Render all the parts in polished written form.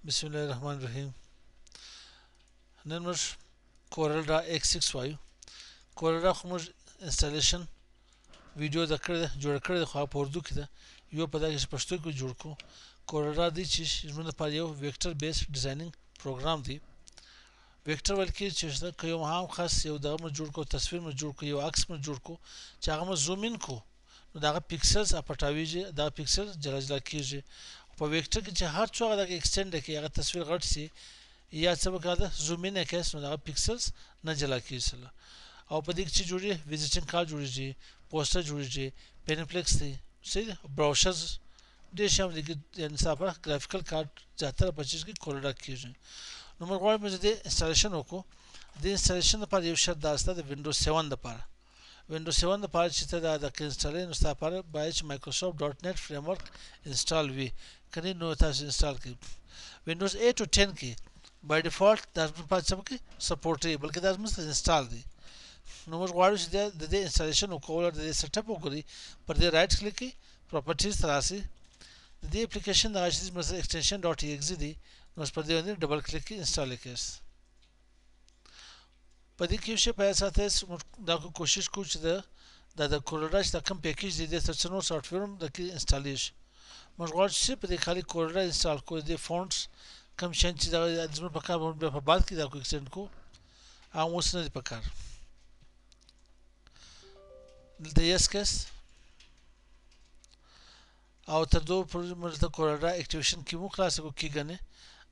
بسم الله الرحمن الرحیم. نن موږ کورل را X6 وایو. کورل را خو موږ انسټالیشن ویډیو جوړ کړی ده، خو هغه په اردو کې ده. یو په دغه پښتو کې جوړ کړو. کورل را دی چې زموږ لپاره یو ویکټر بیس ډیزاینینګ پروګرام دی. ویکټر ویل کې چې که یو هم خاص یو دغه موږ جوړ کړو، تصویر موږ جوړ کړو، یو عکس موږ جوړ کړو چې هغه موږ زوم ان کړو، نو دغه پیکسلز پټاویږي، دغه پیکسل جلا جلا کېږي. په ویکټر کې چې هر څو هغه دغه ایکسټینډ کړي، هغه تصویر غټ شي یا څه وکړه زوم ان کړئ، نو دغه پیکسلز نه جلا کېږي. او په دې کې چې جوړي ویزیټینګ کارت جوړیږي، پوسټر جوړیږي، پینپلیکس دی، صحیح ده، براوشرز ډېر شی هم دي کې یعنې صافه ګرافیکل کارت زیاتره په چیز کې کورل را کېږي. نو موږ غواړو چې د انسټالیشن وکړو. د انسټالیشن لپاره یو شرط دا سته د وینډوز 7 لپاره. وینډوز 7 لپاره چې ته دا د انسټالې نو ستا لپاره باید چې مایکروسافټ ډاټ نت فریم ورک انسټال وي، کني نو تاسو انسټال کړئ. وینډوز 8 او 10 کې بای ډیفالت دا په څه کې سپورټ دی، بلکې دا زموږ انسټال دی. نو موږ غواړو چې د دې انسټالیشن وکړو، د دې سیټ اپ وکړي، پر دې رائټ کلیک کړئ، پراپرټیز ته راشئ، د دې اپلیکیشن دغه چې مثلا ایکسټنشن ډاټ ایکس دی، نو پر دې باندې ډبل کلیک کړئ، انسټال یې کړئ. په دې کې یو شی په یاد ساتئ، دا کوشش کوو چې د کورل را چې دا کوم پیکیج دی د څه نور سافټویر هم د کې انسټالیږي. موږ غواړو چې په دې خالي کورل را انسټال کړو، د فونټس کوم شین چې دا زموږ په کار باندې په بعد کې دا کو ایکسټند کو هغه اوس نه دی په کار. دلته یس کس او تر دو پورې موږ د کورل را اکټیویشن کې مو خلاص کو کیږي.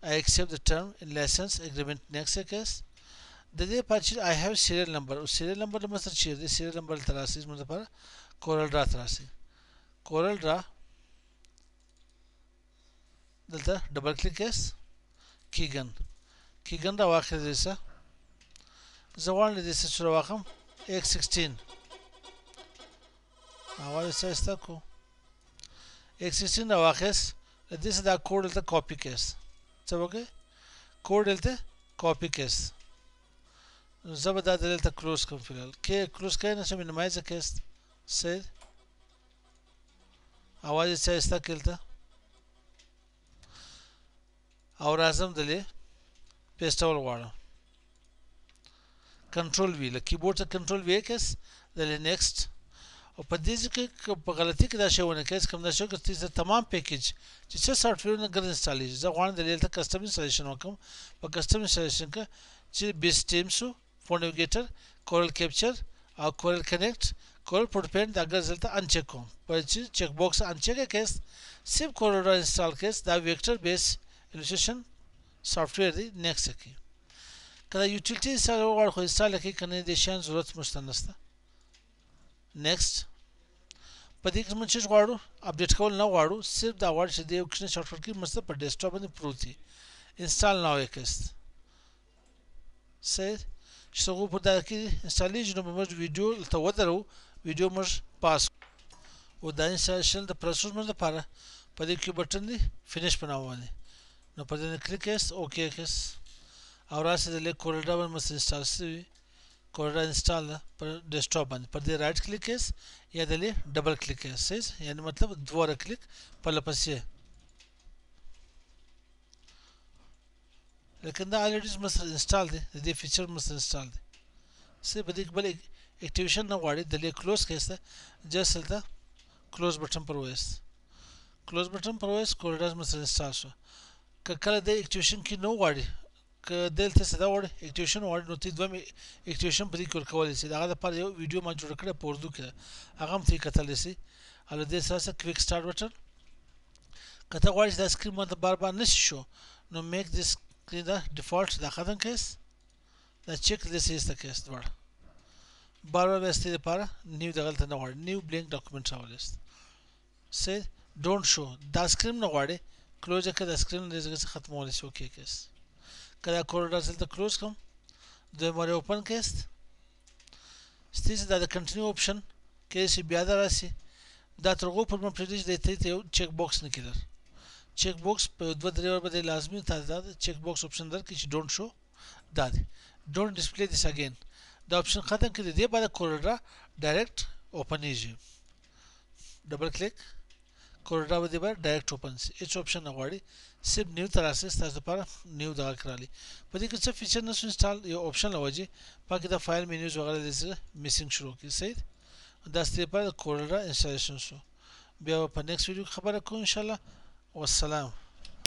I accept the term in license agreement next کس د دې پاتې I have serial number او serial number د مثلا چې د serial number تر راسي موږ لپاره کورل را تر راسي. کورل را دلته ډبل کلیک کس کیږي دا واخلې دې څه زوال دې څه شروع واخم X16 اول څه استا کو X16 دا واخس دې څه دا کوډ دلته کاپی کس څه وګه کوډ دلته کاپی کس زبدا دلته کلوز کوم فلال کې کلوز کین چې مینیمایز کس سه اواز څه استا کلته او راځم دلې پیسټول غواړم کنټرول وی له کیبورډ ته کنټرول وی کس دلې نیکسټ. او په دې کې په غلطي کې دا شی ونه کس کوم دا شی چې تمام پیکیج چې څه سافټویر نه ګرځي انسټالیږي. زه غواړم دلې ته کسٹم انسټالیشن وکم. په کسٹم انسټالیشن کې چې بیس ټیمسو فون نیویګیټر کورل کیپچر او کورل کنیکټ کورل پروټپین دا ګرځلته ان چیک کوم په چې چیک باکس ان چیک کس سیف کورل را انسټال کس دا ویکټر بیس ایلوستریشن سافټویر دی نیکسټ کی کله یوټیلیټی انسټال وغواړو خو انسټال کی کنه د شان ضرورت مشته نشته. نیکسټ په دې کې موږ چې غواړو اپډیټ کول نه غواړو، صرف دا غواړو چې د یو کښنه شارټ کټ کې مست په ډیسکټاپ باندې پروت وي. انسټال ناو یکست سه شغو په دا کې انسټالیږي. نو موږ ویډیو ته ودرو، ویډیو موږ پاس او دا انسټالیشن د پروسس موږ لپاره په دې کې بټن دی فینیش بناو باندې، نو په دې کلیک کس اوکې کس او راځي د لیک کورل ډبل مس انسټال شي. کورل انسټال پر ډیسکټاپ باندې پر دې رائټ کلیک کس یا د لیک ډبل کلیک کس یعنی مطلب دوه کلیک په لپسې لیکن دا الریډي مس انسټال دی، د دې فیچر مس انسټال دی. سه په دې بل اکټیویشن نه غواړي د لیک کلوز کیسه جست دا کلوز بٹن پر وایس کلوز بٹن پر وایس کورل مس انسټال شو. کله د اکټیویشن کې نو غواړي که دلته څه دا وړ اکټیویشن وړ نو تی دوه اکټیویشن په دې کې ورکول شي. دا لپاره یو ویډیو ما جوړ کړی په اردو کې، هغه هم تی کتل شي. ال دې سره کویک سٹارټ بٹن کته غواړي دا سکرین باندې بار بار نشي شو، نو میک دیس دا ډیفالت دا ختم کیس دا چیک دیس ایست کیس دوړ بار بار واستې لپاره نیو دغلت نه غواړي نیو بلینک ډاکومنٹ راولست سه ډونټ شو دا سکرین نه غواړي کلوز کړه دا سکرین دې ختمول شي. اوکې کیس کله کورل دلته کلوز کوم د مری اوپن کیست ستیس دا د کنټینیو اپشن کیس بیا دا راسي دا ترغو پر پریډیش د ته یو چیک باکس نه کیدر چیک باکس په دوه درې ور باندې لازمي تاسو دا چیک باکس اپشن در کې چې ډونټ شو دا دی ډونټ ډسپلی دیس اگین دا اپشن ختم کړي دی بعد کورل را ډایرکټ اوپن ایږي. ډبل کلیک کورل به دې باندې ډایرکټ اوپن شي هیڅ option نه غواړي صرف نیو ته راسي ستاسو لپاره نیو دغه کړالي په دې کې څه فیچر نشو انسټال یو option لوجي پکې د فایل مینیوز وغیرہ د میسینګ شروع کی صحیح دا ستاسو لپاره کورل انسټالیشن شو بیا په نیکسټ ویډیو خبره کوم ان شاء الله والسلام